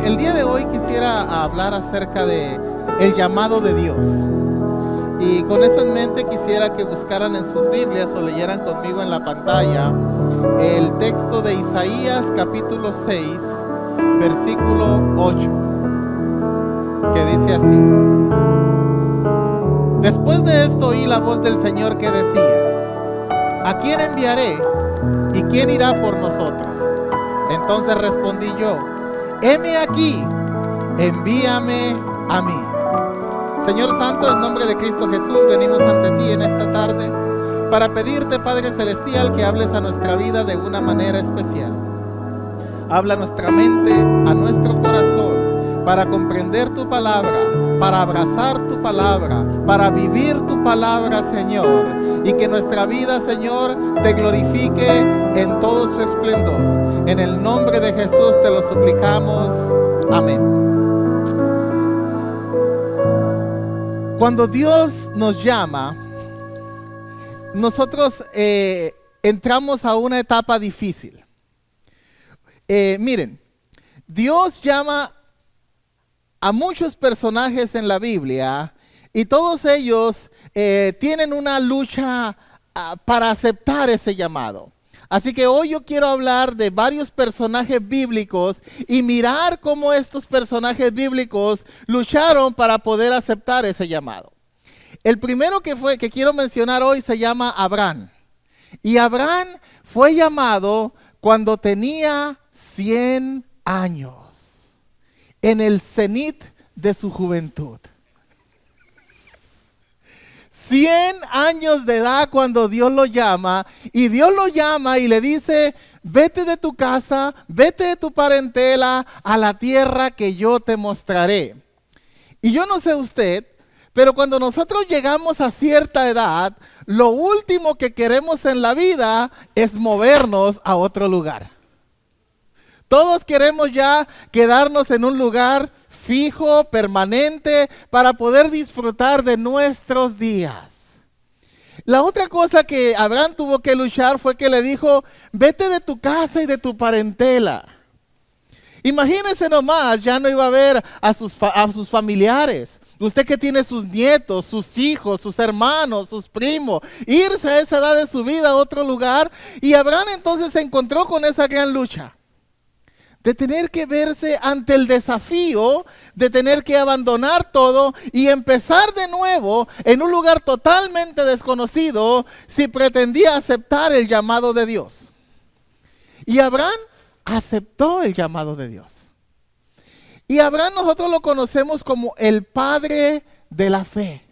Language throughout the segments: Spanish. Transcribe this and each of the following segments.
El día de hoy quisiera hablar acerca de el llamado de Dios. Y con eso en mente quisiera que buscaran en sus Biblias o leyeran conmigo en la pantalla el texto de Isaías capítulo 6, versículo 8, que dice así: Después de esto oí la voz del Señor que decía: ¿a quién enviaré? ¿Y quién irá por nosotros? Entonces respondí yo: heme aquí, envíame a mí. Señor Santo, en nombre de Cristo Jesús, venimos ante ti en esta tarde para pedirte, Padre Celestial, que hables a nuestra vida de una manera especial. Habla a nuestra mente, a nuestro corazón, para comprender tu palabra, para abrazar tu palabra, para vivir tu palabra, Señor, y que nuestra vida, Señor, te glorifique en todo su esplendor. En el nombre de Jesús te lo suplicamos. Amén. Cuando Dios nos llama, nosotros entramos a una etapa difícil. Miren, Dios llama a muchos personajes en la Biblia y todos ellos tienen una lucha para aceptar ese llamado. Así que hoy yo quiero hablar de varios personajes bíblicos y mirar cómo estos personajes bíblicos lucharon para poder aceptar ese llamado. El primero que quiero mencionar hoy se llama Abraham. Y Abraham fue llamado cuando tenía 100 años, en el cenit de su juventud. 100 años de edad cuando Dios lo llama, y Dios lo llama y le dice: vete de tu casa, vete de tu parentela a la tierra que yo te mostraré. Y yo no sé usted, pero cuando nosotros llegamos a cierta edad, lo último que queremos en la vida es movernos a otro lugar. Todos queremos ya quedarnos en un lugar fijo, permanente, para poder disfrutar de nuestros días. La otra cosa que Abraham tuvo que luchar fue que le dijo: vete de tu casa y de tu parentela. Imagínense nomás, ya no iba a ver a sus familiares. Usted que tiene sus nietos, sus hijos, sus hermanos, sus primos, irse a esa edad de su vida a otro lugar. Y Abraham entonces se encontró con esa gran lucha de tener que verse ante el desafío de tener que abandonar todo y empezar de nuevo en un lugar totalmente desconocido si pretendía aceptar el llamado de Dios. Y Abraham aceptó el llamado de Dios. Y Abraham nosotros lo conocemos como el padre de la fe.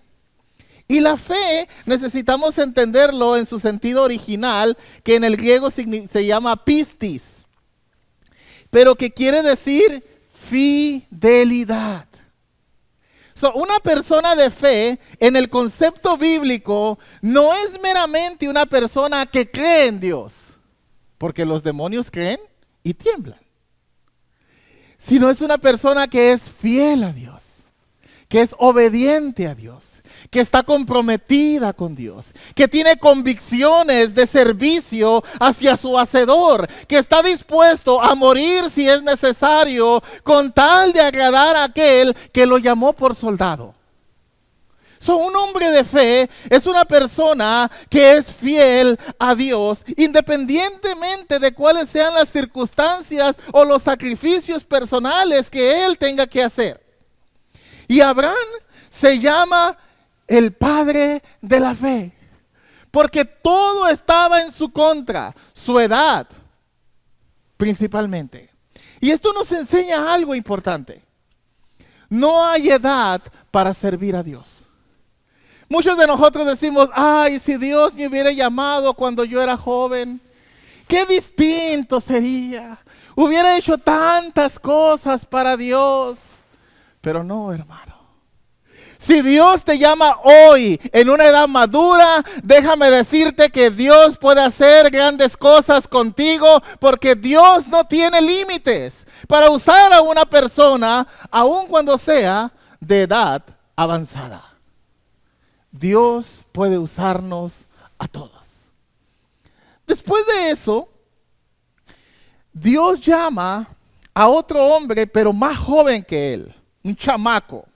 Y la fe necesitamos entenderlo en su sentido original, que en el griego se llama pistis, pero que quiere decir fidelidad. Una persona de fe en el concepto bíblico no es meramente una persona que cree en Dios, porque los demonios creen y tiemblan, sino es una persona que es fiel a Dios, que es obediente a Dios, que está comprometida con Dios, que tiene convicciones de servicio hacia su Hacedor, que está dispuesto a morir si es necesario con tal de agradar a aquel que lo llamó por soldado. Un hombre de fe es una persona que es fiel a Dios, independientemente de cuáles sean las circunstancias o los sacrificios personales que él tenga que hacer. Y Abraham se llama el padre de la fe, porque todo estaba en su contra, su edad principalmente. Y esto nos enseña algo importante: no hay edad para servir a Dios. Muchos de nosotros decimos: ay, si Dios me hubiera llamado cuando yo era joven, qué distinto sería, hubiera hecho tantas cosas para Dios. Pero no, hermano. Si Dios te llama hoy en una edad madura, déjame decirte que Dios puede hacer grandes cosas contigo, porque Dios no tiene límites para usar a una persona, aun cuando sea de edad avanzada. Dios puede usarnos a todos. Después de eso, Dios llama a otro hombre, pero más joven que él, un chamaco.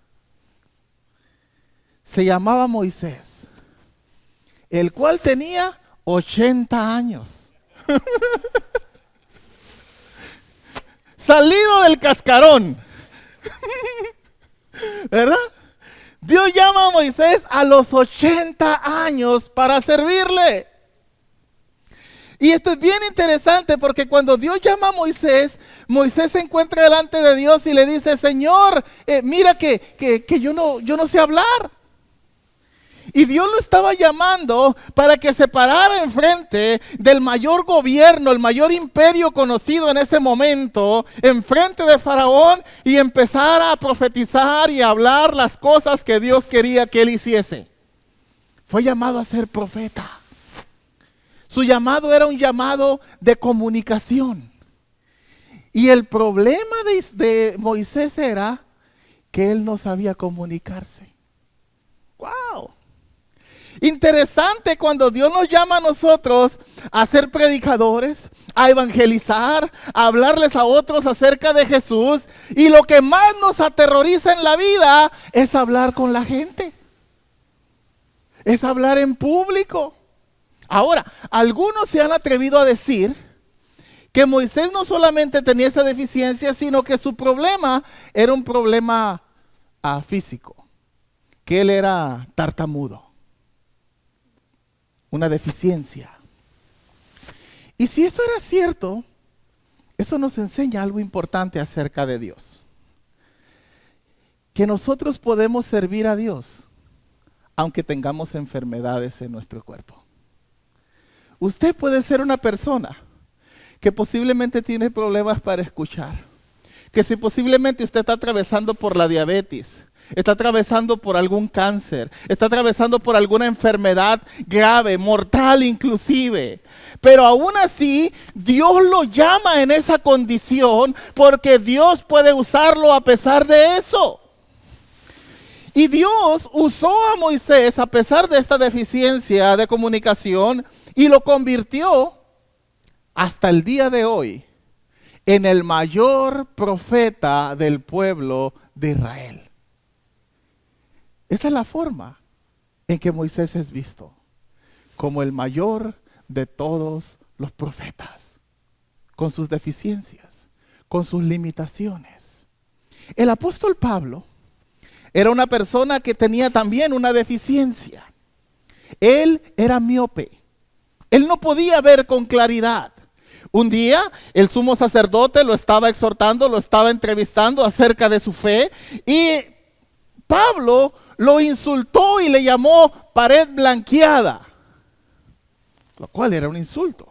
Se llamaba Moisés, el cual tenía 80 años. Salido del cascarón. ¿Verdad? Dios llama a Moisés a los 80 años para servirle. Y esto es bien interesante porque cuando Dios llama a Moisés, Moisés se encuentra delante de Dios y le dice, Señor, mira que yo no sé hablar. Y Dios lo estaba llamando para que se parara enfrente del mayor gobierno, el mayor imperio conocido en ese momento, enfrente de Faraón, y empezara a profetizar y a hablar las cosas que Dios quería que él hiciese. Fue llamado a ser profeta. Su llamado era un llamado de comunicación. Y el problema de Moisés era que él no sabía comunicarse. ¡Wow! Interesante cuando Dios nos llama a nosotros a ser predicadores, a evangelizar, a hablarles a otros acerca de Jesús. Y lo que más nos aterroriza en la vida es hablar con la gente. Es hablar en público. Ahora, algunos se han atrevido a decir que Moisés no solamente tenía esa deficiencia, sino que su problema era un problema físico, que él era tartamudo. Una deficiencia. Y si eso era cierto, eso nos enseña algo importante acerca de Dios. Que nosotros podemos servir a Dios aunque tengamos enfermedades en nuestro cuerpo. Usted puede ser una persona que posiblemente tiene problemas para escuchar. Que si posiblemente usted está atravesando por la diabetes, está atravesando por algún cáncer, está atravesando por alguna enfermedad grave, mortal inclusive. Pero aún así, Dios lo llama en esa condición porque Dios puede usarlo a pesar de eso. Y Dios usó a Moisés a pesar de esta deficiencia de comunicación y lo convirtió hasta el día de hoy en el mayor profeta del pueblo de Israel. Esa es la forma en que Moisés es visto, como el mayor de todos los profetas, con sus deficiencias, con sus limitaciones. El apóstol Pablo era una persona que tenía también una deficiencia. Él era miope. Él no podía ver con claridad. Un día el sumo sacerdote lo estaba exhortando, lo estaba entrevistando acerca de su fe y Pablo lo insultó y le llamó pared blanqueada, lo cual era un insulto.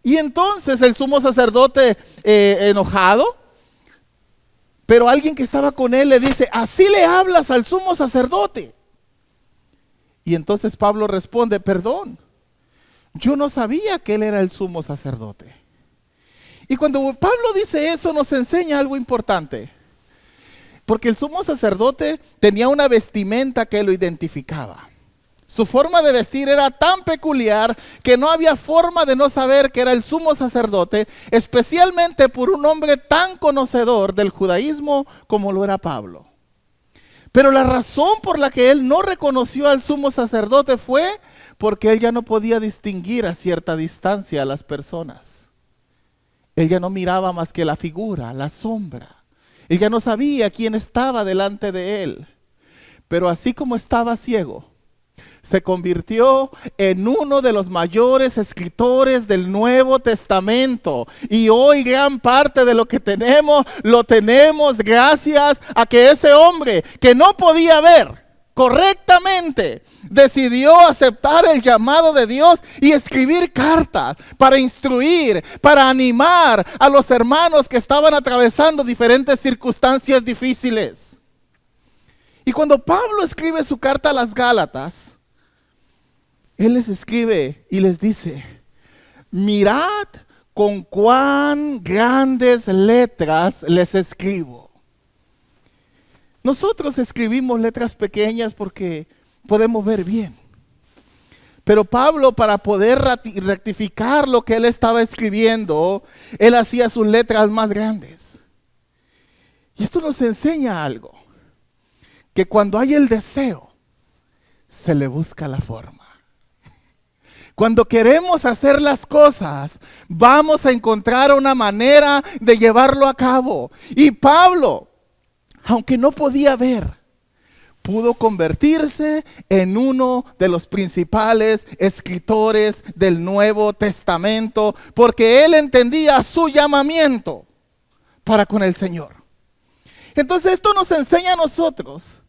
Y entonces el sumo sacerdote enojado, pero alguien que estaba con él le dice, así le hablas al sumo sacerdote. Y entonces Pablo responde, perdón, yo no sabía que él era el sumo sacerdote. Y cuando Pablo dice eso nos enseña algo importante. Porque el sumo sacerdote tenía una vestimenta que lo identificaba. Su forma de vestir era tan peculiar que no había forma de no saber que era el sumo sacerdote, especialmente por un hombre tan conocedor del judaísmo como lo era Pablo. Pero la razón por la que él no reconoció al sumo sacerdote fue porque él ya no podía distinguir a cierta distancia a las personas. Él ya no miraba más que la figura, la sombra. Él ya no sabía quién estaba delante de él. Pero así como estaba ciego, se convirtió en uno de los mayores escritores del Nuevo Testamento. Y hoy gran parte de lo que tenemos, lo tenemos gracias a que ese hombre que no podía ver correctamente, decidió aceptar el llamado de Dios y escribir cartas para instruir, para animar a los hermanos que estaban atravesando diferentes circunstancias difíciles. Y cuando Pablo escribe su carta a las Gálatas, él les escribe y les dice, mirad con cuán grandes letras les escribo. Nosotros escribimos letras pequeñas porque podemos ver bien. Pero Pablo, para poder rectificar lo que él estaba escribiendo, él hacía sus letras más grandes. Y esto nos enseña algo, que cuando hay el deseo, se le busca la forma. Cuando queremos hacer las cosas, vamos a encontrar una manera de llevarlo a cabo. Y Pablo, aunque no podía ver, pudo convertirse en uno de los principales escritores del Nuevo Testamento, porque él entendía su llamamiento para con el Señor. Entonces esto nos enseña a nosotros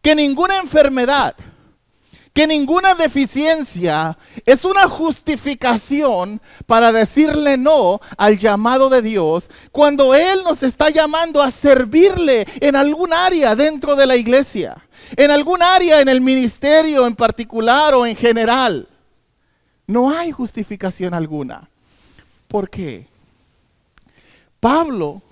que ninguna enfermedad, que ninguna deficiencia es una justificación para decirle no al llamado de Dios cuando Él nos está llamando a servirle en algún área dentro de la iglesia, en algún área en el ministerio en particular o en general. No hay justificación alguna. ¿Por qué? Pablo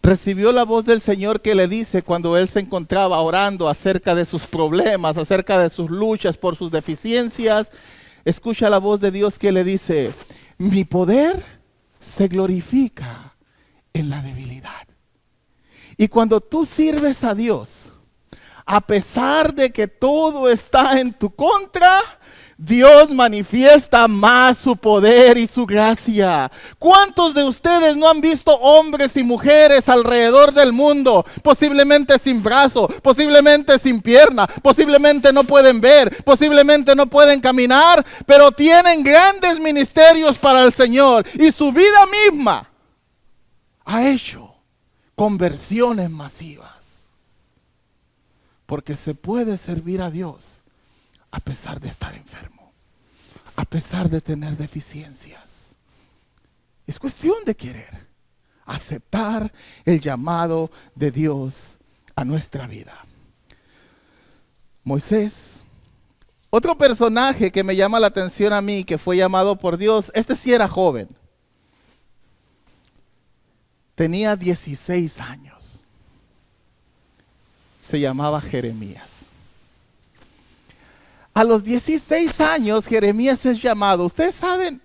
recibió la voz del Señor que le dice cuando él se encontraba orando acerca de sus problemas, acerca de sus luchas por sus deficiencias. Escucha la voz de Dios que le dice: mi poder se glorifica en la debilidad. Y cuando tú sirves a Dios, a pesar de que todo está en tu contra, Dios manifiesta más su poder y su gracia. ¿Cuántos de ustedes no han visto hombres y mujeres alrededor del mundo, posiblemente sin brazo, posiblemente sin pierna, posiblemente no pueden ver, posiblemente no pueden caminar, pero tienen grandes ministerios para el Señor y su vida misma ha hecho conversiones masivas? Porque se puede servir a Dios a pesar de estar enfermo, a pesar de tener deficiencias. Es cuestión de querer aceptar el llamado de Dios a nuestra vida. Moisés, otro personaje que me llama la atención a mí, que fue llamado por Dios, este sí era joven. Tenía 16 años. Se llamaba Jeremías. A los 16 años Jeremías es llamado. Ustedes saben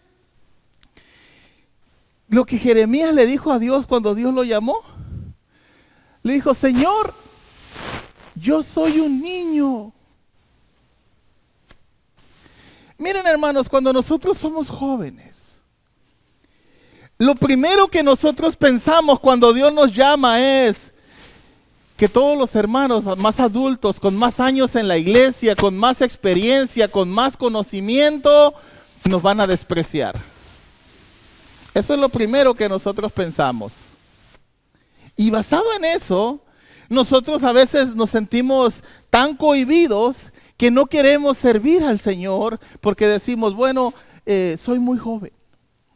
lo que Jeremías le dijo a Dios cuando Dios lo llamó. Le dijo: Señor, yo soy un niño. Miren, hermanos, cuando nosotros somos jóvenes, lo primero que nosotros pensamos cuando Dios nos llama es que todos los hermanos más adultos, con más años en la iglesia, con más experiencia, con más conocimiento, nos van a despreciar. Eso es lo primero que nosotros pensamos. Y basado en eso, nosotros a veces nos sentimos tan cohibidos que no queremos servir al Señor porque decimos: bueno, soy muy joven.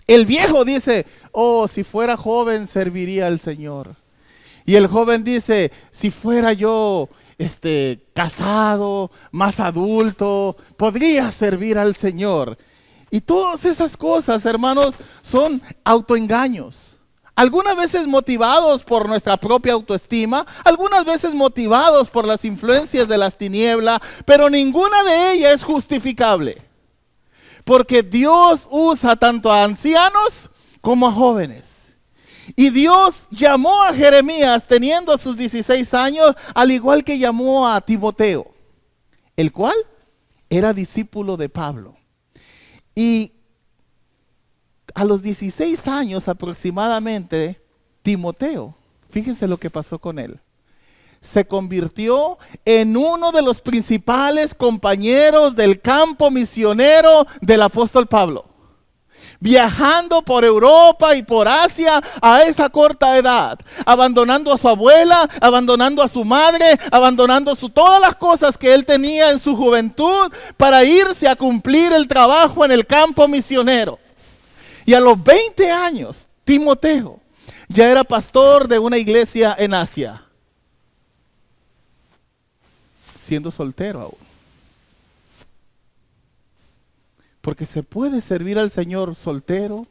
El viejo dice: oh, si fuera joven serviría al Señor. Y el joven dice: si fuera yo casado, más adulto, podría servir al Señor. Y todas esas cosas, hermanos, son autoengaños. Algunas veces motivados por nuestra propia autoestima, algunas veces motivados por las influencias de las tinieblas, pero ninguna de ellas es justificable. Porque Dios usa tanto a ancianos como a jóvenes. Y Dios llamó a Jeremías teniendo sus 16 años, al igual que llamó a Timoteo, el cual era discípulo de Pablo. Y a los 16 años aproximadamente, Timoteo, fíjense lo que pasó con él, se convirtió en uno de los principales compañeros del campo misionero del apóstol Pablo. Viajando por Europa y por Asia a esa corta edad, abandonando a su abuela, abandonando a su madre, abandonando todas las cosas que él tenía en su juventud para irse a cumplir el trabajo en el campo misionero. Y a los 20 años, Timoteo ya era pastor de una iglesia en Asia, siendo soltero aún. Porque se puede servir al Señor soltero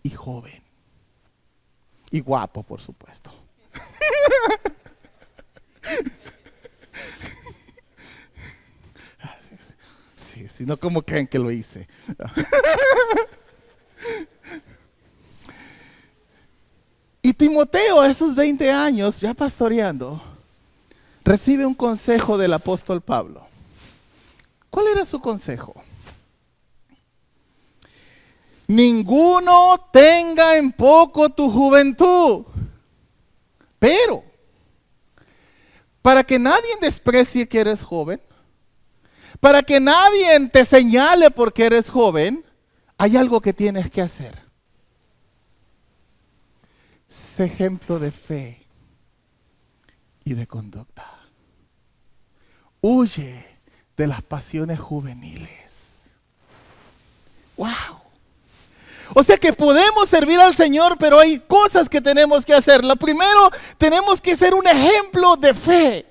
y joven. Y guapo, por supuesto. Si no, ¿cómo creen que lo hice? Y Timoteo, a esos 20 años, ya pastoreando, recibe un consejo del apóstol Pablo. ¿Cuál era su consejo? Ninguno tenga en poco tu juventud, pero para que nadie desprecie que eres joven, para que nadie te señale porque eres joven, hay algo que tienes que hacer. Sé ejemplo de fe y de conducta. Huye de las pasiones juveniles. ¡Wow! O sea que podemos servir al Señor, pero hay cosas que tenemos que hacer. Lo primero, tenemos que ser un ejemplo de fe.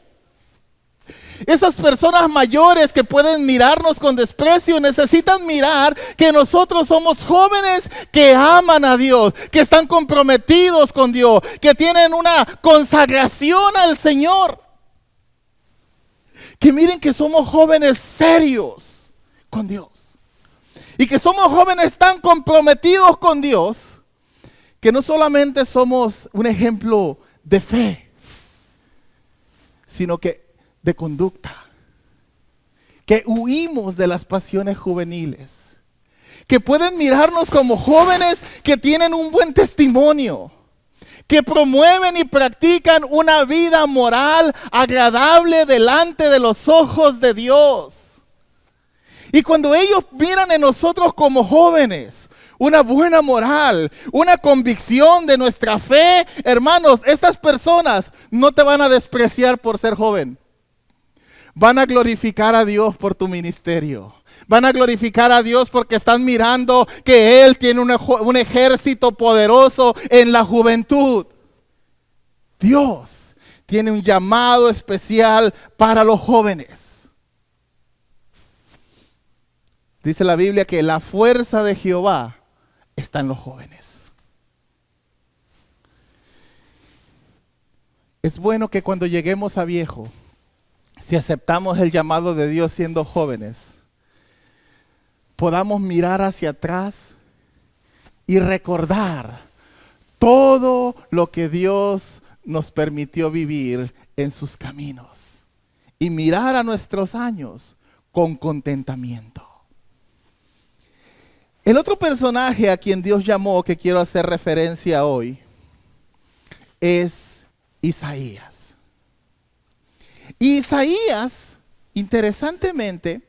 Esas personas mayores que pueden mirarnos con desprecio necesitan mirar que nosotros somos jóvenes que aman a Dios, que están comprometidos con Dios, que tienen una consagración al Señor. Que miren que somos jóvenes serios con Dios. Y que somos jóvenes tan comprometidos con Dios que no solamente somos un ejemplo de fe, sino que de conducta. Que huimos de las pasiones juveniles. Que pueden mirarnos como jóvenes que tienen un buen testimonio. Que promueven y practican una vida moral agradable delante de los ojos de Dios. Y cuando ellos miran en nosotros como jóvenes, una buena moral, una convicción de nuestra fe, hermanos, estas personas no te van a despreciar por ser joven. Van a glorificar a Dios por tu ministerio. Van a glorificar a Dios porque están mirando que Él tiene un ejército poderoso en la juventud. Dios tiene un llamado especial para los jóvenes. Dice la Biblia que la fuerza de Jehová está en los jóvenes. Es bueno que cuando lleguemos a viejo, si aceptamos el llamado de Dios siendo jóvenes, podamos mirar hacia atrás y recordar todo lo que Dios nos permitió vivir en sus caminos y mirar a nuestros años con contentamiento. El otro personaje a quien Dios llamó, que quiero hacer referencia hoy, es Isaías. Y Isaías, interesantemente,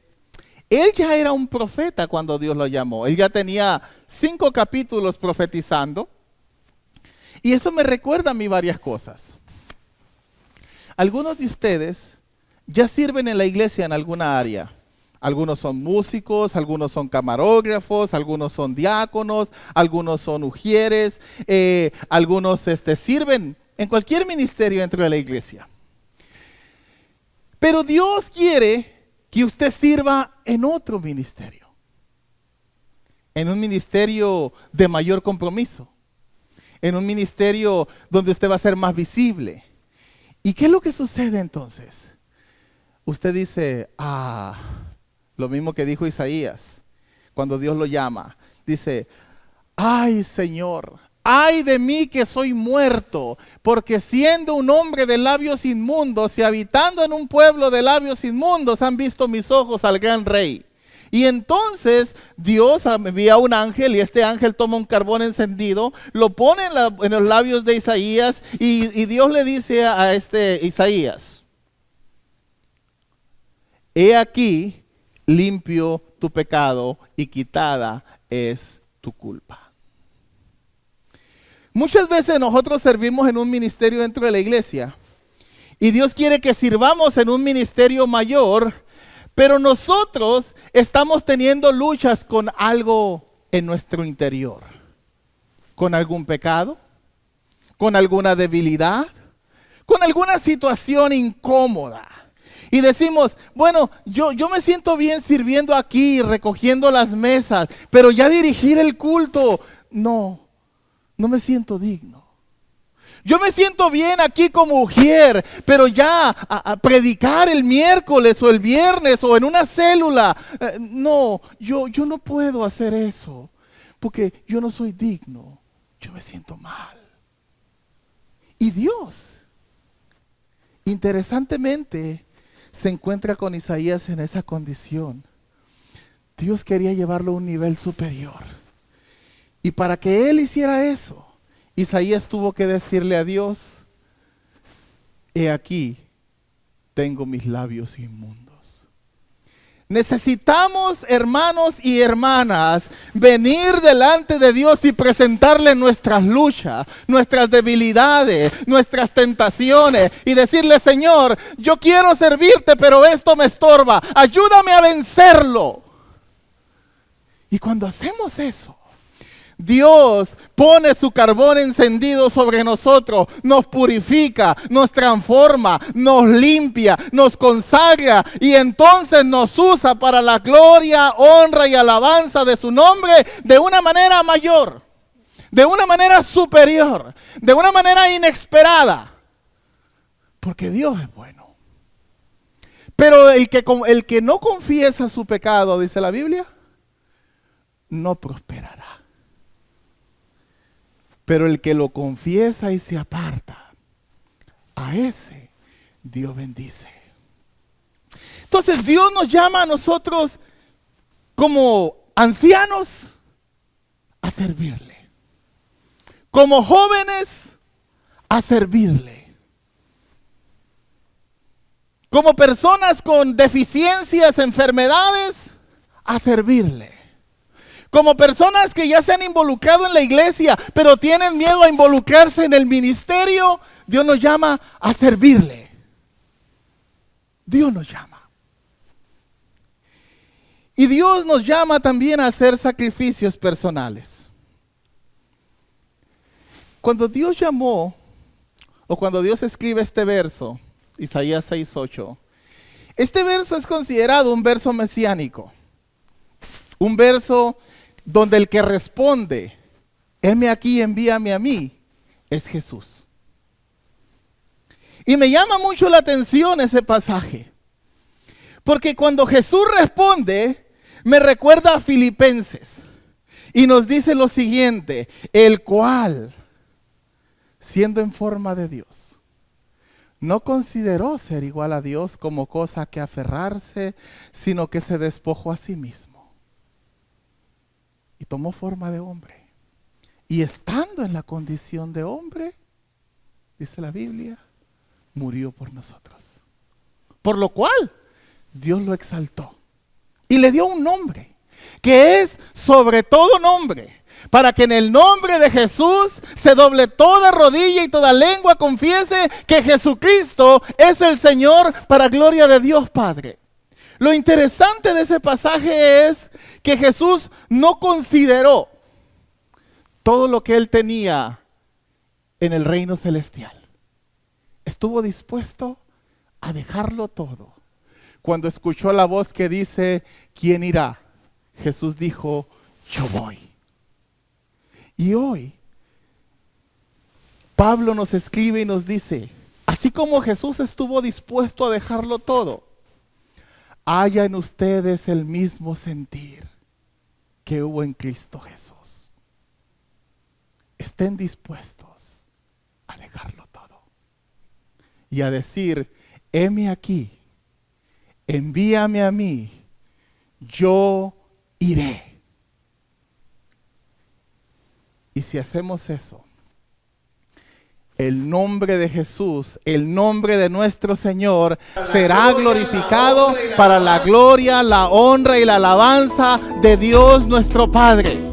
él ya era un profeta cuando Dios lo llamó. Él ya tenía 5 capítulos profetizando. Y eso me recuerda a mí varias cosas. Algunos de ustedes ya sirven en la iglesia en alguna área. Algunos son músicos, algunos son camarógrafos, algunos son diáconos, algunos son ujieres, algunos sirven en cualquier ministerio dentro de la iglesia. Pero Dios quiere que usted sirva en otro ministerio. En un ministerio de mayor compromiso. En un ministerio donde usted va a ser más visible. ¿Y qué es lo que sucede entonces? Usted dice, lo mismo que dijo Isaías cuando Dios lo llama. Dice, ay Señor, ay de mí que soy muerto, porque siendo un hombre de labios inmundos y habitando en un pueblo de labios inmundos, han visto mis ojos al gran rey. Y entonces Dios envía un ángel y este ángel toma un carbón encendido, lo pone en los labios de Isaías y Dios le dice a Isaías, he aquí, limpio tu pecado y quitada es tu culpa. Muchas veces nosotros servimos en un ministerio dentro de la iglesia y Dios quiere que sirvamos en un ministerio mayor, pero nosotros estamos teniendo luchas con algo en nuestro interior, con algún pecado, con alguna debilidad, con alguna situación incómoda. Y decimos, bueno, yo me siento bien sirviendo aquí, recogiendo las mesas, pero ya dirigir el culto, no me siento digno. Yo me siento bien aquí como ujier, pero ya a predicar el miércoles o el viernes o en una célula, no, yo no puedo hacer eso porque yo no soy digno. Yo me siento mal. Y Dios, interesantemente, se encuentra con Isaías en esa condición. Dios quería llevarlo a un nivel superior. Y para que él hiciera eso, Isaías tuvo que decirle a Dios: he aquí, tengo mis labios inmundos. Necesitamos, hermanos y hermanas, venir delante de Dios y presentarle nuestras luchas, nuestras debilidades, nuestras tentaciones y decirle: Señor, yo quiero servirte, pero esto me estorba. Ayúdame a vencerlo. Y cuando hacemos eso, Dios pone su carbón encendido sobre nosotros, nos purifica, nos transforma, nos limpia, nos consagra y entonces nos usa para la gloria, honra y alabanza de su nombre de una manera mayor, de una manera superior, de una manera inesperada, porque Dios es bueno. Pero el que no confiesa su pecado, dice la Biblia, no prosperará. Pero el que lo confiesa y se aparta, a ese Dios bendice. Entonces Dios nos llama a nosotros como ancianos a servirle. Como jóvenes a servirle. Como personas con deficiencias, enfermedades, a servirle. Como personas que ya se han involucrado en la iglesia, pero tienen miedo a involucrarse en el ministerio, Dios nos llama a servirle. Dios nos llama. Y Dios nos llama también a hacer sacrificios personales. Cuando Dios llamó, o cuando Dios escribe este verso, Isaías 6:8, este verso es considerado un verso mesiánico. Un verso donde el que responde, heme aquí, envíame a mí, es Jesús. Y me llama mucho la atención ese pasaje, porque cuando Jesús responde, me recuerda a Filipenses, y nos dice lo siguiente: el cual, siendo en forma de Dios, no consideró ser igual a Dios como cosa que aferrarse, sino que se despojó a sí mismo. Y tomó forma de hombre. Y estando en la condición de hombre, dice la Biblia, murió por nosotros. Por lo cual, Dios lo exaltó. Y le dio un nombre, que es sobre todo nombre, para que en el nombre de Jesús se doble toda rodilla y toda lengua confiese que Jesucristo es el Señor, para gloria de Dios Padre. Lo interesante de ese pasaje es que Jesús no consideró todo lo que él tenía en el reino celestial. Estuvo dispuesto a dejarlo todo. Cuando escuchó la voz que dice: ¿quién irá? Jesús dijo: yo voy. Y hoy Pablo nos escribe y nos dice: así como Jesús estuvo dispuesto a dejarlo todo, haya en ustedes el mismo sentir que hubo en Cristo Jesús. Estén dispuestos a dejarlo todo y a decir: heme aquí, envíame a mí, yo iré. Y si hacemos eso, el nombre de Jesús, el nombre de nuestro Señor, será glorificado para la gloria, la honra y la alabanza de Dios nuestro Padre.